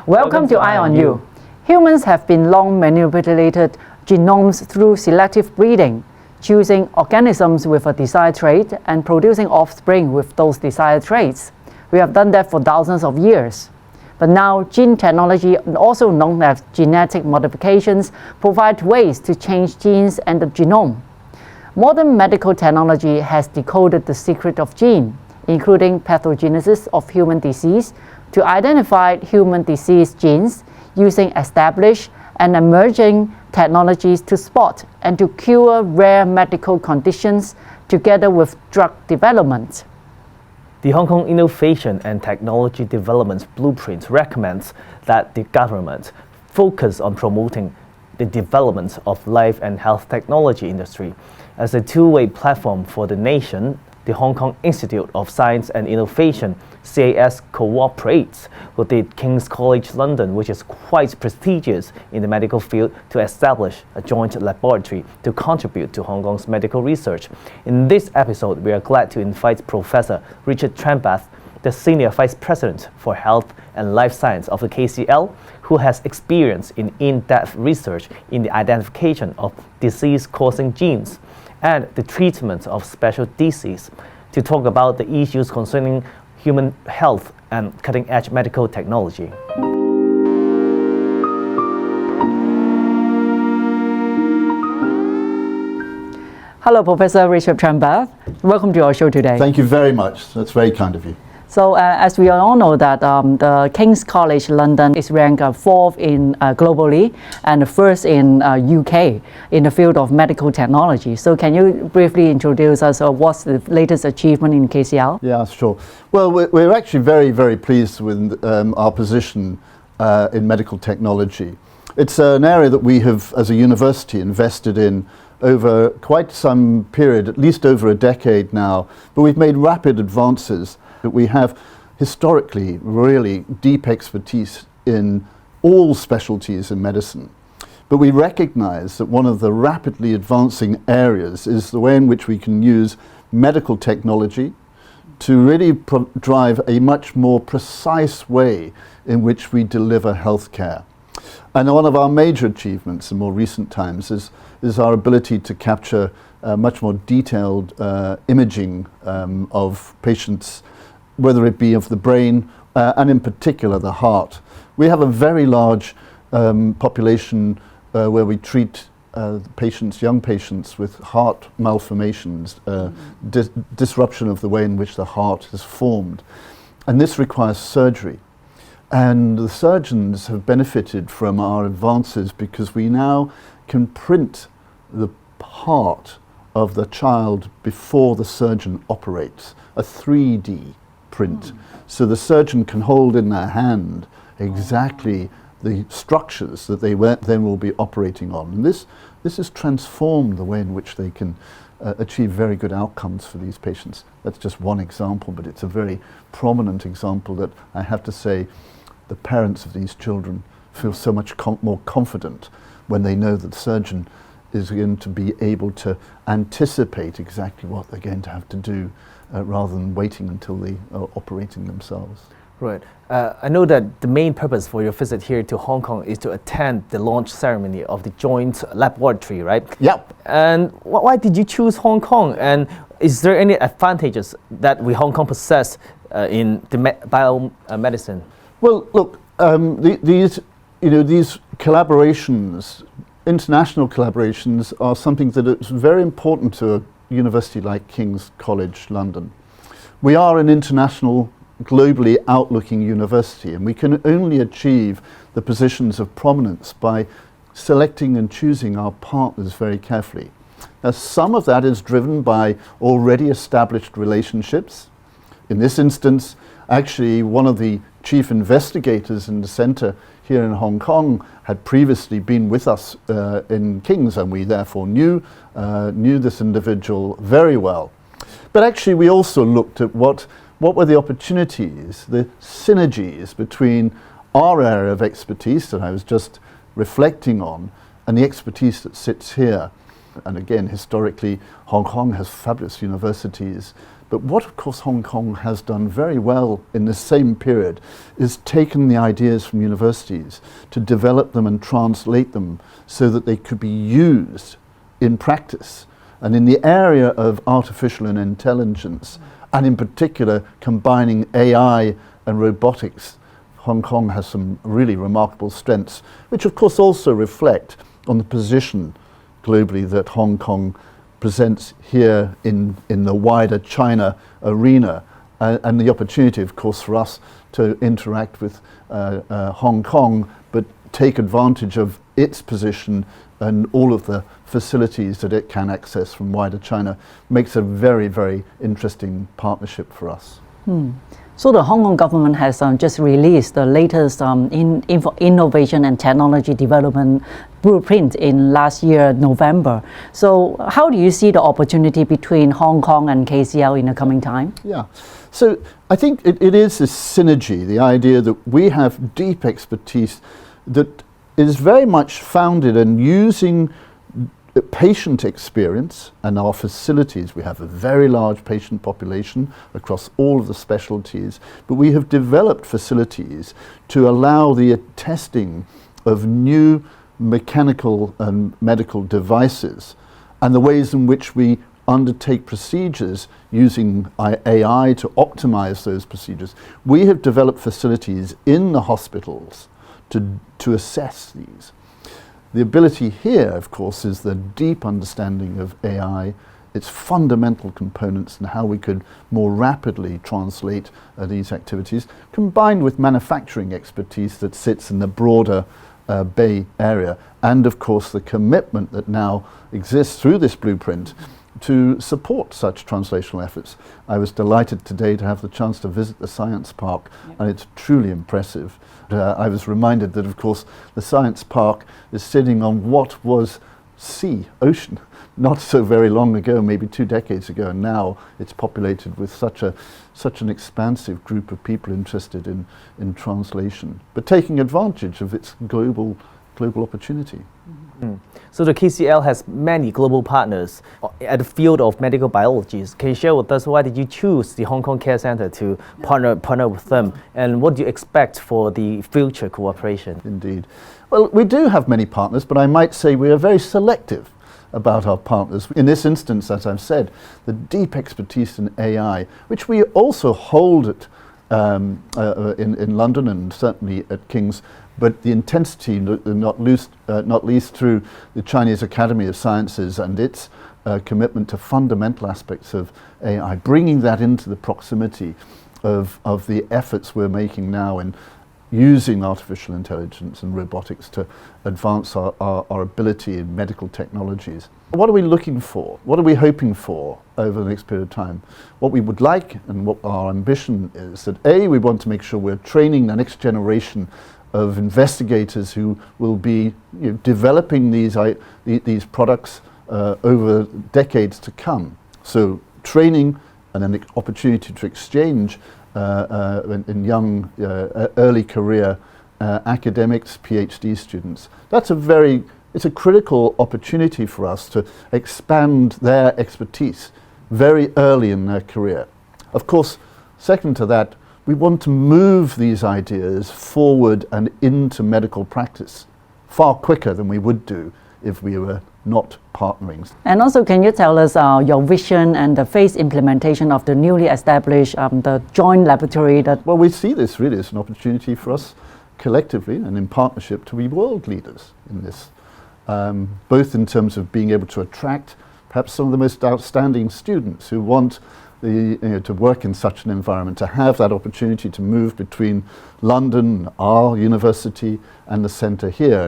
Welcome to EyE on You. Humans have been long manipulated genomes through selective breeding, choosing organisms with a desired trait and producing offspring with those desired traits. We have done that for thousands of years. But now, gene technology, also known as genetic modifications, provide ways to change genes and the genome. Modern medical technology has decoded the secret of gene, including pathogenesis of human disease, to identify human disease genes using established and emerging technologies to spot and to cure rare medical conditions together with drug development. The Hong Kong Innovation and Technology Development Blueprint recommends that the government focus on promoting the development of life and health technology industry. As a two-way platform for the nation, the Hong Kong Institute of Science and Innovation, CAS, cooperates with the King's College London, which is quite prestigious in the medical field, to establish a joint laboratory to contribute to Hong Kong's medical research. In this episode, we are glad to invite Professor Richard Trembath, the Senior Vice President for Health and Life Science of the KCL, who has experience in in-depth research in the identification of disease-causing genes and the treatment of special disease, to talk about the issues concerning human health and cutting-edge medical technology. Hello, Professor Richard Trembath. Welcome to our show today. Thank you very much. That's very kind of you. So, as we all know that the King's College London is ranked 4th in globally and 1st in UK in the field of medical technology. So, can you briefly introduce us what's the latest achievement in KCL? Yeah, sure. Well, we're actually very, very pleased with our position in medical technology. It's an area that we have, as a university, invested in over quite some period, at least over a decade now, but we've made rapid advances. We have historically really deep expertise in all specialties in medicine, but we recognize that one of the rapidly advancing areas is the way in which we can use medical technology to really drive a much more precise way in which we deliver healthcare. And one of our major achievements in more recent times is our ability to capture much more detailed imaging of patients, whether it be of the brain and in particular the heart. We have a very large population where we treat patients, young patients with heart malformations, disruption of the way in which the heart is formed. And this requires surgery. And the surgeons have benefited from our advances because we now can print the heart of the child before the surgeon operates, a 3D print. So the surgeon can hold in their hand exactly the structures that they then will be operating on. And this has transformed the way in which they can achieve very good outcomes for these patients. That's just one example, but it's a very prominent example that I have to say the parents of these children feel so much more confident when they know that the surgeon is going to be able to anticipate exactly what they're going to have to do rather than waiting until they are operating themselves. Right. I know that the main purpose for your visit here to Hong Kong is to attend the launch ceremony of the joint laboratory, right? Yep. And why did you choose Hong Kong? And is there any advantages that Hong Kong possess in the biomedicine? Well, look, these collaborations, international collaborations, are something that is very important to a university like King's College London. We are an international, globally outlooking university, and we can only achieve the positions of prominence by selecting and choosing our partners very carefully. Now, some of that is driven by already established relationships. In this instance, actually, one of the chief investigators in the centre here in Hong Kong had previously been with us in King's, and we therefore knew this individual very well. But actually we also looked at what were the opportunities, the synergies between our area of expertise that I was just reflecting on and the expertise that sits here. And again, historically, Hong Kong has fabulous universities, But what, of course, Hong Kong has done very well in the same period is taken the ideas from universities to develop them and translate them so that they could be used in practice. And in the area of artificial intelligence, and in particular combining AI and robotics, Hong Kong has some really remarkable strengths, which of course also reflect on the position globally that Hong Kong presents here in the wider China arena, and the opportunity, of course, for us to interact with Hong Kong, but take advantage of its position and all of the facilities that it can access from wider China, makes a very, very interesting partnership for us. So the Hong Kong government has just released the latest innovation and technology development blueprint in last year, November. So how do you see the opportunity between Hong Kong and KCL in the coming time? Yeah, so I think it is this synergy, the idea that we have deep expertise that is very much founded in using patient experience and our facilities. We have a very large patient population across all of the specialties, but we have developed facilities to allow the testing of new mechanical and medical devices and the ways in which we undertake procedures using AI to optimize those procedures. We have developed facilities in the hospitals to assess these. The ability here, of course, is the deep understanding of AI, its fundamental components and how we could more rapidly translate these activities, combined with manufacturing expertise that sits in the broader Bay Area, and of course the commitment that now exists through this blueprint to support such translational efforts. I was delighted today to have the chance to visit the Science Park, and it's truly impressive. I was reminded that, of course, the Science Park is sitting on what was ocean, not so very long ago, maybe 2 decades ago, and now it's populated with such an expansive group of people interested in translation, but taking advantage of its global opportunity. So the KCL has many global partners at the field of medical biology. Can you share with us why did you choose the Hong Kong Care Center to partner with them, and what do you expect for the future cooperation? Indeed. Well, we do have many partners, but I might say we are very selective about our partners. In this instance, as I've said, the deep expertise in AI, which we also hold at, in London and certainly at King's, but the intensity, not least through the Chinese Academy of Sciences and its commitment to fundamental aspects of AI, bringing that into the proximity of the efforts we're making now in using artificial intelligence and robotics to advance our ability in medical technologies. What are we looking for? What are we hoping for over the next period of time? What we would like and what our ambition is that we want to make sure we're training the next generation of investigators who will be developing these products over decades to come. So training and an opportunity to exchange in young early career academics, PhD students. It's a critical opportunity for us to expand their expertise very early in their career. Of course, second to that, we want to move these ideas forward and into medical practice far quicker than we would do if we were not partnering. And also, can you tell us your vision and the phased implementation of the newly established the joint laboratory? Well, we see this really as an opportunity for us collectively and in partnership to be world leaders in this, both in terms of being able to attract perhaps some of the most outstanding students who want to work in such an environment, to have that opportunity to move between London, our university, and the centre here,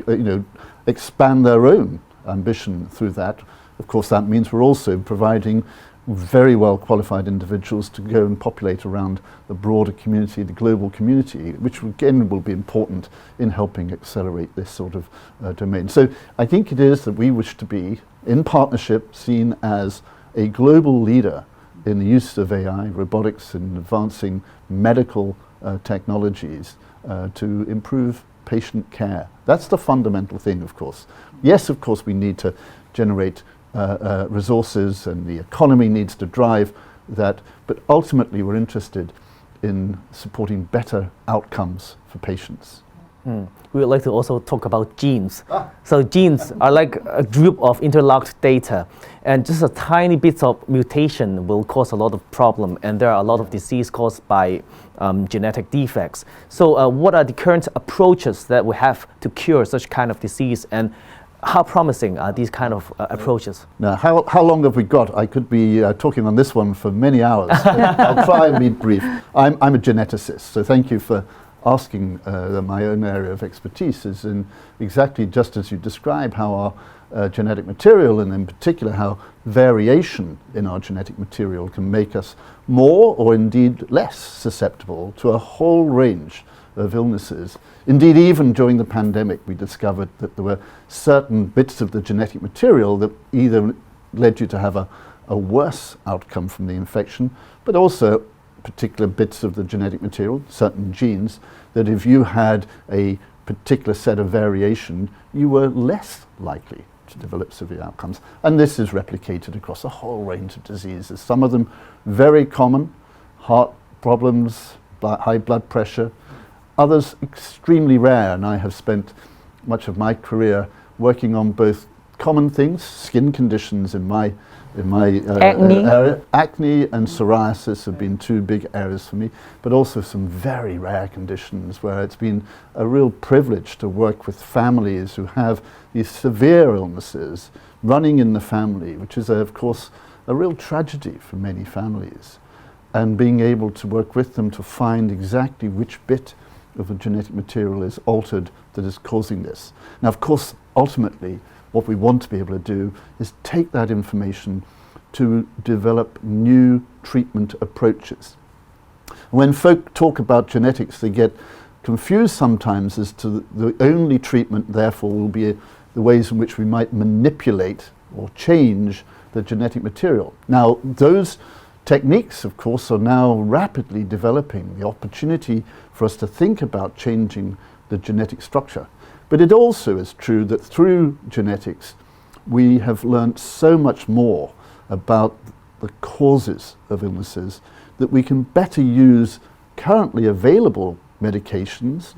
and expand their own ambition through that. Of course, that means we're also providing very well qualified individuals to go and populate around the broader community, the global community, which again will be important in helping accelerate this sort of domain. So I think it is that we wish to be, in partnership, seen as a global leader in the use of AI, robotics, and advancing medical technologies to improve patient care. That's the fundamental thing, of course. Yes, of course, we need to generate resources and the economy needs to drive, that, but ultimately we're interested in supporting better outcomes for patients. We would like to also talk about genes. So genes are like a group of interlocked data, and just a tiny bit of mutation will cause a lot of problem, and there are a lot of disease caused by genetic defects. So what are the current approaches that we have to cure such kind of disease, and how promising are these kind of approaches? Now, how long have we got? I could be talking on this one for many hours. I'll try and be brief. I'm a geneticist, so thank you for asking. My own area of expertise is in exactly just as you describe how our genetic material, and in particular how variation in our genetic material can make us more or indeed less susceptible to a whole range of illnesses. Indeed, even during the pandemic, we discovered that there were certain bits of the genetic material that either led you to have a worse outcome from the infection, but also particular bits of the genetic material, certain genes, that if you had a particular set of variation, you were less likely to develop severe outcomes. And this is replicated across a whole range of diseases, some of them very common, heart problems, high blood pressure, others extremely rare, and I have spent much of my career working on both common things, skin conditions in my area. Acne and psoriasis have been two big areas for me, but also some very rare conditions where it's been a real privilege to work with families who have these severe illnesses running in the family, which is of course a real tragedy for many families, and being able to work with them to find exactly which bit of the genetic material is altered that is causing this. Now, of course, ultimately what we want to be able to do is take that information to develop new treatment approaches. When folk talk about genetics, they get confused sometimes as to the only treatment therefore will be the ways in which we might manipulate or change the genetic material. Now, those techniques, of course, are now rapidly developing the opportunity for us to think about changing the genetic structure. But it also is true that through genetics, we have learnt so much more about the causes of illnesses that we can better use currently available medications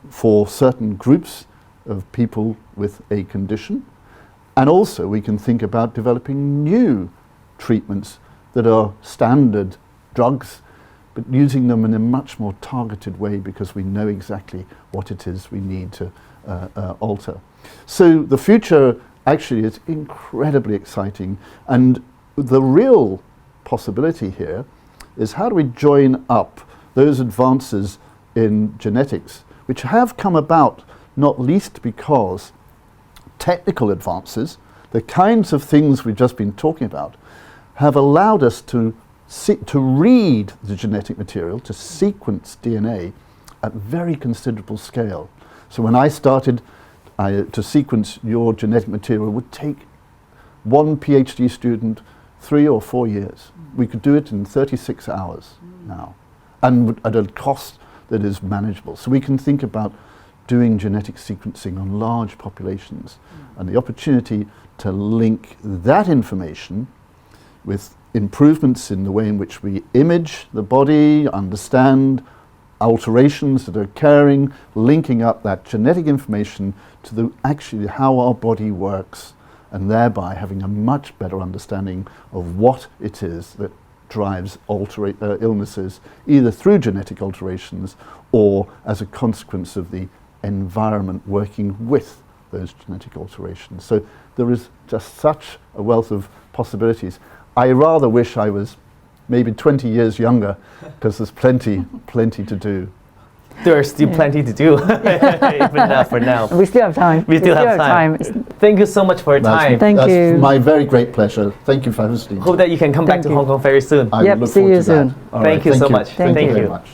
for certain groups of people with a condition. And also we can think about developing new treatments that are standard drugs, but using them in a much more targeted way because we know exactly what it is we need to alter. So the future actually is incredibly exciting, and the real possibility here is how do we join up those advances in genetics, which have come about not least because technical advances, the kinds of things we've just been talking about, have allowed us to read the genetic material, to sequence DNA at very considerable scale. So when I started to sequence your genetic material, it would take one PhD student 3 or 4 years. We could do it in 36 hours now, and at a cost that is manageable. So we can think about doing genetic sequencing on large populations, and the opportunity to link that information with improvements in the way in which we image the body, understand alterations that are occurring, linking up that genetic information to actually how our body works, and thereby having a much better understanding of what it is that drives illnesses, either through genetic alterations or as a consequence of the environment working with those genetic alterations. So there is just such a wealth of possibilities. I rather wish I was maybe 20 years younger, because there's plenty to do. There's still plenty to do, even now, for now. We still have time. We still have time. Thank you so much for your time. Thank you. That's my very great pleasure. Thank you for hosting. Hope that you can come back to Hong Kong very soon. I look see forward you to soon. that. All Thank you so much. Thank you Thank very you. much.